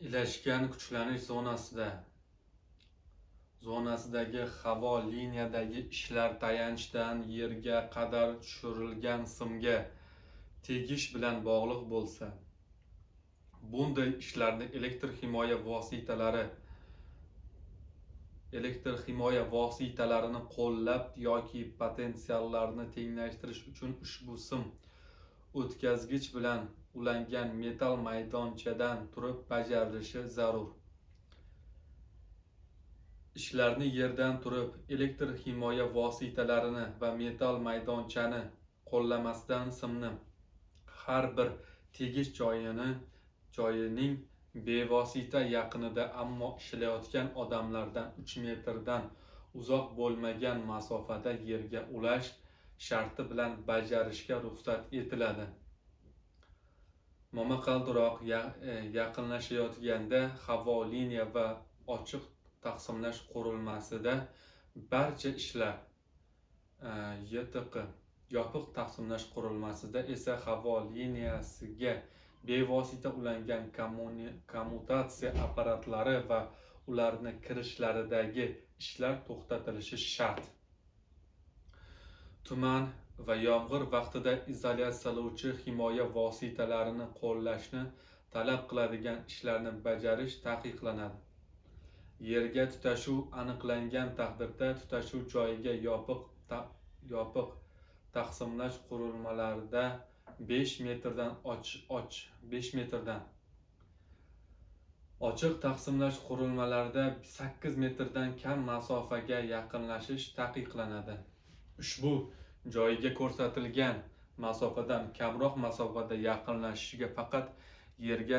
Ilashgan kuchlanish zonasidagi havo liniyadagi ishlar tayanchdan yerga qadar tushirilgan simga tegish bilan bog'liq bo'lsa, bunday ishlarni elektr himoya qo'llab yoki potensiallarni tenglashtirish uchun ushbu sim o'tkazgich bilan ulangan metal maydonchadan turib bajarilishi zarur. Ishlarni yerdan turib elektr himoya vositalarini va metal maydonchani qo'llamasdan simni har bir tegish joyining bevosita yaqinida, ammo ishlayotgan odamlardan 3 metrdan uzoq bo'lmagan masofada yerga ulash sharti bilan bajarishga ruxsat etiladi. Momaqaldiroq yaqinlashayotganda havo liniya va ochiq taqsimlash qurilmasida barcha ishlar YTQ, yopiq taqsimlash qurilmasida esa havo liniyasiga bevosita ulangan kommutatsiya apparatlari va ularni kirishlaridagi ishlar to'xtatilishi shart. Tuman va yomg'ir vaqtida izolyatsiyalovchi himoya vositalarini qo'llashni talab qiladigan ishlarni bajarish taqiqlanadi. Yerga tutashuv aniqlangan taqdirda tutashuv joyiga yopiq taqsimlash qurilmalarida 5 metrdan ochiq taqsimlash qurilmalarida 8 metrdan kam masofaga yaqinlashish taqiqlanadi. Ushbu joyiga ko'rsatilgan masofadan kamroq masofada yaqinlashishiga faqat yerga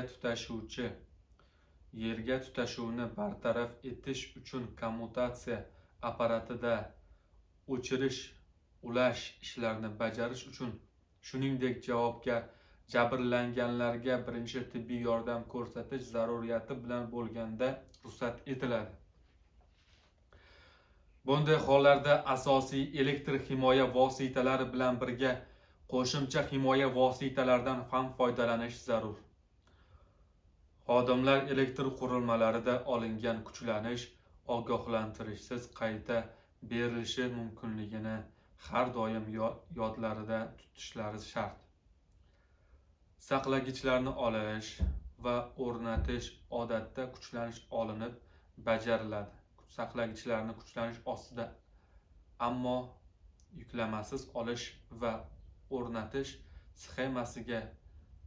tutashuvni bartaraf etish uchun kommutatsiya apparatida o'chirish-ulash ishlarini bajarish uchun, shuningdek jabrlanganlarga birinchi tibbiy yordam ko'rsatish zaruriyati bilan bo'lganda ruxsat etiladi. Bunday hollarda asosiy elektr himoya vositalari bilan birga qo'shimcha himoya vositalaridan ham foydalanish zarur. Xodimlar elektr qurilmalarida olingan kuchlanish ogohlantirishsiz qayta berilishi mumkinligini har doim yodlarida tutishlari shart. Saqlagichlarni olish va o'rnatish odatda kuchlanish olinib bajariladi. Saqlagichlarni kuchlanish ostida, ammo yuklamasiz olish va o'rnatish sxemasiga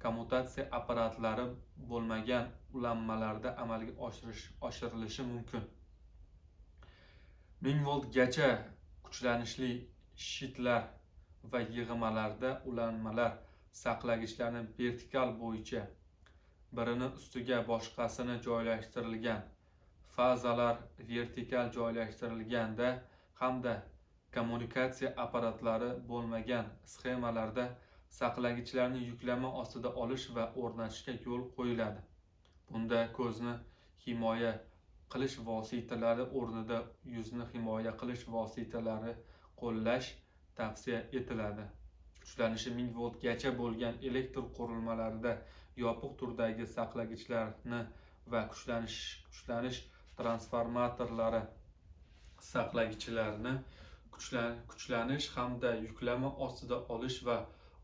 kommutatsiya apparatlari bo'lmagan ulanmalarda amalga oshirilishi mumkin. 1000 voltgacha kuchlanishli shitlar va yig'malarda ulanmalar saqlagichlarni vertikal bo'yicha birini ustiga boshqasini joylashtirilgan, fazalar vertikal joylashtirilganda hamda kommunikatsiya apparatlari bo'lmagan sxemalarda saqlagichlarni yuklama ostida olish va o'rnatishga yo'l qo'yiladi. Bunda ko'zni himoya qilish vositalari o'rnida yuzni himoya qilish vositalari qo'llash tavsiya etiladi. Kuchlanishi 1000 voltgacha bo'lgan elektr qurilmalarida yopiq turdagi saqlagichlarni va kuchlanish transformatorlari saqlagichlarni kuchlanish hamda yuklama ostida olish va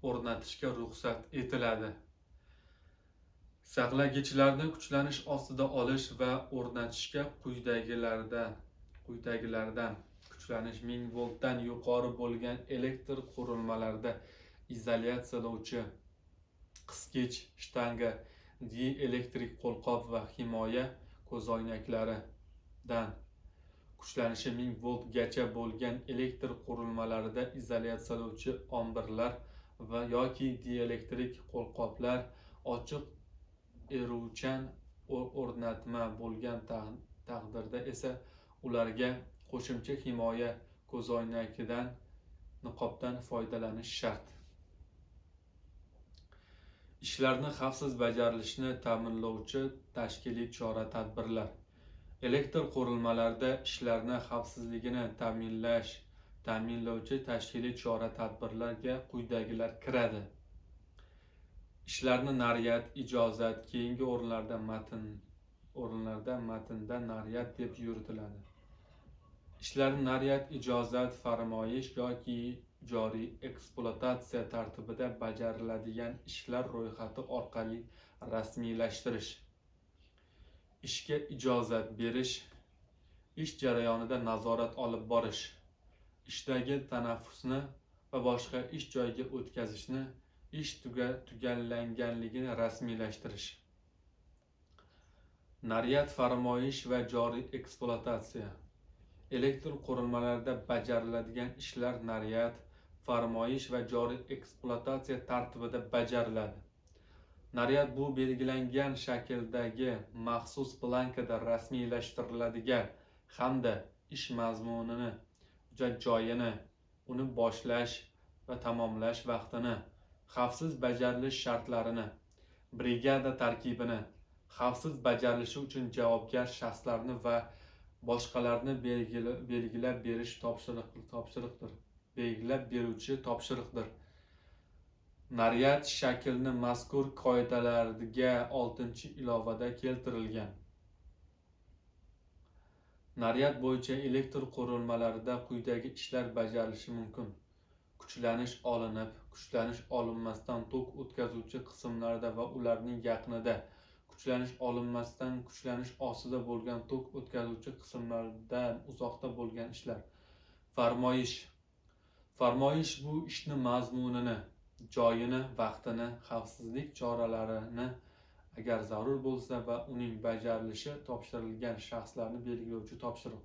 o'rnatishga ruxsat etiladi. Saqlagichlarni kuchlanish ostida olish va o'rnatishga quyidagilardan kuchlanish 1000 voltdan yuqori bo'lgan elektr qurilmalarida izolyatsiyalovchi qisqich shtanga, dielektrik qo'lqop va himoya ko'zoynaklaridan, kuchlanishi 1000 voltgacha bo'lgan elektr qurilmalarida izolyatsiyalovchi ombirlar va yoki dielektrik qo'lqoplar, ochiq eruvchan o'rnatma bo'lgan taqdirda esa ularga qo'shimcha himoya ko'zoynagidan, niqobdan foydalanish shart. Ishlarni xavfsiz bajarilishini ta'minlovchi tashkiliy chora-tadbirlar. Elektr qurilmalarida ishlarni xavfsizligini ta'minlovchi tashkiliy chora-tadbirlarga quyidagilar kiradi. Ishlarni naryad, ijozat, keyingi o'rinlarda matn o'rinlarda matnda naryad deb yuritiladi. Ishlar naryad ijozat, farmoyish yoki joriy ekspluatatsiya tartibida bajariladigan ishlar ro'yxati orqali rasmiylashtirish. Ishga ijozat berish, ish jarayonida nazorat olib borish, ishdagi tanaffusni va boshqa ish joyiga o'tkazishni, ish tugallanganligini rasmiylashtirish. Naryad, farmoyish va joriy ekspluatatsiya. Elektr qurilmalarida bajariladigan ishlar naryad, farmoyish va joriy ekspluatatsiya tartibida bajariladi. Naryad bu belgilangan shakldagi maxsus blankada rasmiylashtiriladigan hamda ish mazmunini, joyini, uni boshlash va tamomlash vaqtini, xavfsiz bajarilish shartlarini, brigada tarkibini, xavfsiz bajarilishi uchun javobgar shaxslarni va boshqalarni belgilab berish topshiriqdir. Naryad shaklni mazkur qoidalarga 6-ilovada keltirilgan. Naryad bo'yicha elektr qurilmalarida quyidagi ishlar bajarilishi mumkin. Kuchlanish olinib, kuchlanish olinmasdan tok o'tkazuvchi qismlarda va ularning yaqinida, kuchlanish olinmasdan kuchlanish ostida bo'lgan tok o'tkazuvchi qismlardan uzoqda bo'lgan ishlar. Farmoyish bu ishni mazmunini, joyini, vaqtini, xavfsizlik choralarini, agar zarur bo'lsa va uning bajarilishi topshirilgan shaxslarni belgilovchi topshiriq.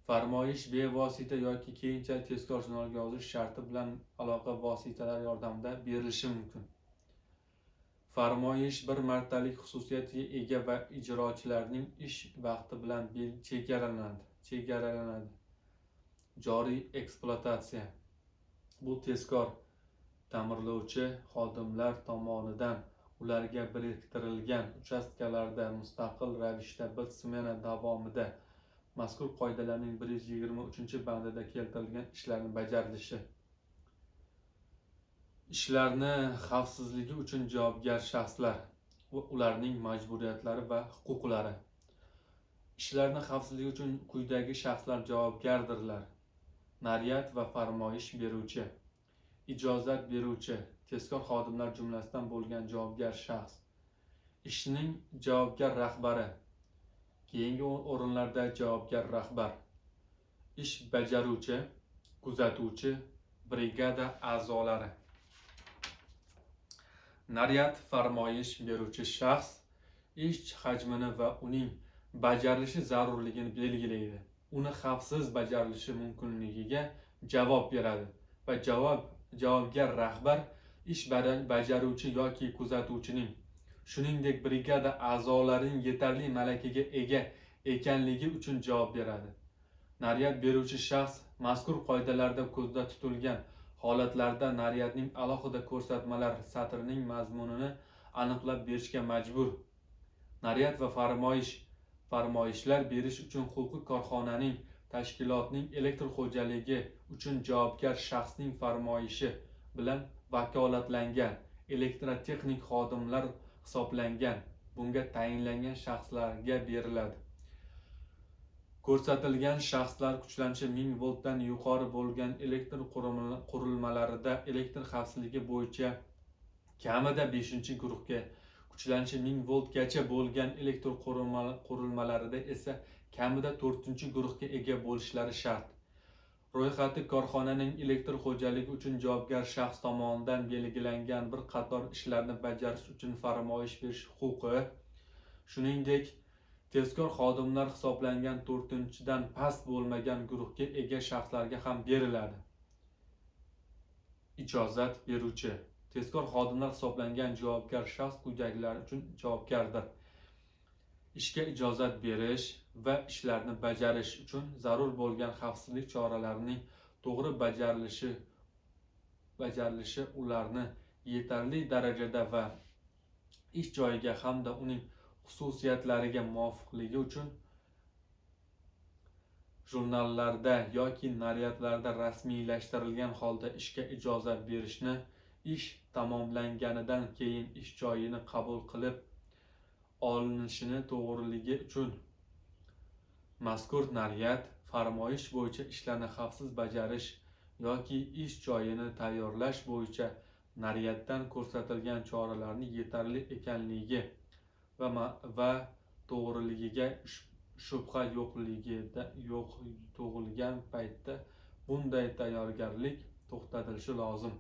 Farmoyish bevosita yoki keyinchalik tezkor jurnalga yozish sharti bilan aloqa vositalari yordamida berilishi mumkin. Farmoyish bir martalik xususiyatga ega va ijrochilarning ish vaqti bilan chegaralanadi. Joriy ekspluatatsiya. Bu tezkor ta'mirlovchi xodimlar tomonidan ularga biriktirilgan uchastkalarda mustaqil ravishda bir smena davomida mazkur qoidalarning 123-bandida keltirilgan ishlarni bajarilishi. Ishlarni xavfsizligi uchun javobgar shaxslar va ularning majburiyatlari va huquqlari. Ishlarni xavfsizligi uchun quyidagi shaxslar javobgardirlar. Naryad va farmoyish beruvchi, ijozat beruvchi, tezkor xodimlar jumlasidan bo'lgan javobgar shaxs, ishning javobgar rahbari, keyingi o'rinlarda javobgar rahbar, ish bajaruvchi, kuzatuvchi, brigada a'zolari. Naryad farmoyish beruvchi shaxs ish hajmini va uning bajarilishi zarurligini belgilaydi. Uni xavfsiz bajarilishi mumkinligiga javob beradi va javobgar rahbar ish bajaruvchi yoki kuzatuvchining, shuningdek brigada a'zolarining yetarli malakaga ega ekanligi uchun javob beradi. Naryad beruvchi shaxs mazkur qoidalarda ko'zda tutilgan holatlarda naryadning alohida ko'rsatmalar satrining mazmunini aniqlab berishga majbur. Naryad va farmoyishlar berish uchun huquqi korxonaning, tashkilotning elektr xo'jaligi uchun javobgar shaxsning farmoyishi bilan vakolatlangan elektrotexnik xodimlar hisoblangan, bunga tayinlangan shaxslarga beriladi. Ko'rsatilgan shaxslar kuchlanishi 1000 voltdan yuqori bo'lgan elektr qurilmalarida elektr xavfsizligi bo'yicha kamida 5-guruhga, kuchlanishi 1000 voltgacha bo'lgan elektr qurilmalarida esa kamida 4-guruhga ega bo'lishlari shart. Ro'yxati korxonaning elektr xo'jaligi uchun javobgar shaxs tomonidan belgilangan bir qator ishlarni bajarish uchun farmoyish berish huquqi, shuningdek tezkor xodimlar hisoblangan 4-dan past bo'lmagan guruhga ega shaxslarga ham beriladi. Ijozat beruvchi, tezkor xodimlar hisoblangan javobgar shaxs quyidagilar uchun javobgardir. Ishga ijozat berish va ishlarni bajarish uchun zarur bo'lgan xavfsizlik choralarining to'g'ri bajarilishi, ularni yetarli darajada va ish joyiga hamda uning xususiyatlariga muvofiqligi uchun jurnallarda yoki naryadlarda rasmiylashtirilgan holda ishga ijozat berishni, ish tamomlanganidan keyin ish joyini qabul qilib olinishini to'g'riligi uchun mazkur naryad farmoyish bo'yicha ishlarni xavfsiz bajarish yoki ish joyini tayyorlash bo'yicha naryaddan ko'rsatilgan choralarning yetarli ekanligi va to'g'riligiga shubha tug'ilgan paytda bunday tayyorgarlik to'xtatilishi lozim.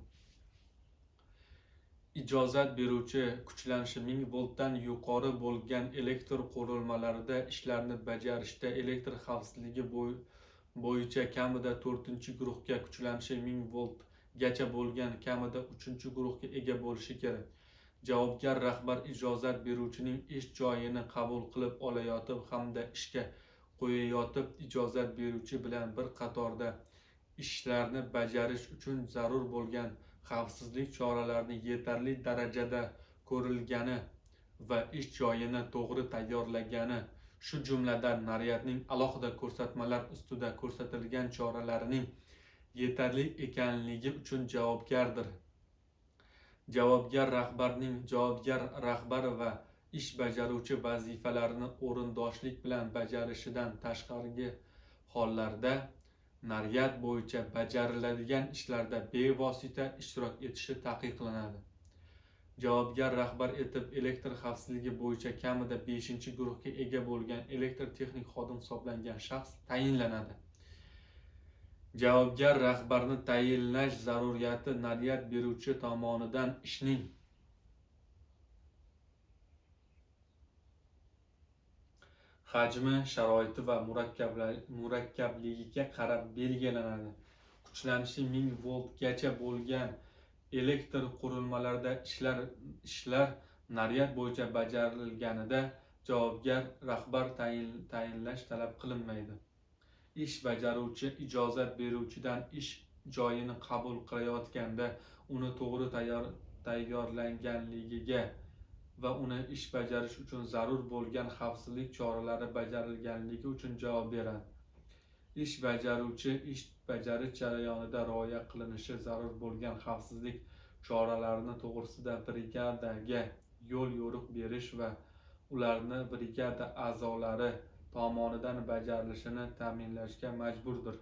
Ijozat beruvchi kuchlanishi 1000 voltdan yuqori bo'lgan elektr qurilmalarida ishlarni bajarishda elektr xavfsizligi bo'yicha kamida 4-guruhga, kuchlanishi 1000 voltgacha bo'lgan kamida 3-guruhga ega bo'lishi kerak. Javobgar rahbar ijozat beruvchining ish joyini qabul qilib olayotib hamda ishga qo'yayotib ijozat beruvchi bilan bir qatorda ishlarni bajarish uchun zarur bo'lgan xavfsizlik choralarini yetarli darajada ko'rilgani va ish joyini to'g'ri tayyorlagani, shu jumladan naryadning alohida ko'rsatmalar ustida ko'rsatilgan choralarining yetarli ekanligi uchun javobgardir. Javobgar rahbar va ish bajaruvchi vazifalarini o'rindoshlik bilan bajarishidan tashqarigi hollarda naryad bo'yicha bajariladigan ishlarda bevosita ishtirok etishi taqiqlanadi. Javobgar rahbar etib elektr xavfsizligi bo'yicha kamida 5-guruhga ega bo'lgan elektr texnik xodim hisoblangan shaxs tayinlanadi. Javobgar rahbarni tayinlash zaruriyati naryad beruvchi tomonidan ishning hajmi, sharoiti va murakkabligiga qarab belgilanadi. Kuchlanishi 1000 voltgacha bo'lgan elektr qurilmalarida ishlar naryad bo'yicha bajarilganida javobgar rahbar tayinlash talab qilinmaydi. Ish bajaruvchi ijozat beruvchidan ish joyini qabul qilayotganda uni to'g'ri tayyorlanganligiga va uni ish bajarish uchun zarur bo'lgan xavfsizlik choralari bajarilganligi uchun javob beradi. Ish bajaruvchi ish bajarish jarayonida rioya qilinishi zarur bo'lgan xavfsizlik choralarini to'g'risida brigadaga yo'l yo'riq berish va ularni brigada a'zolari tomonidan bajarilishini ta'minlashga majburdir.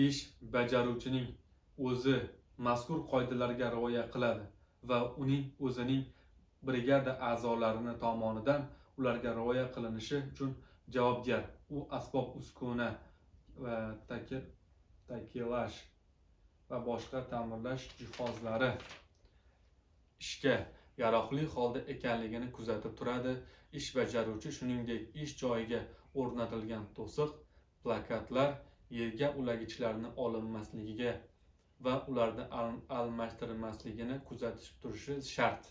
Ish bajaruvchining o'zi mazkur qoidalarga rioya qiladi va uning o'zining brigada a'zolari tomonidan ularga rioya qilinishi uchun javobgar. U asbob-uskuna va takelash va boshqa ta'mirlash jihozlari ishga yaroqli holda ekanligini kuzatib turadi. Ish bajaruvchi shuningdek ish joyiga o'rnatilgan to'siq, plakatlar, yerga ulagichlarni olinmasligiga va ularni almashtirilmasligini kuzatib turishi shart.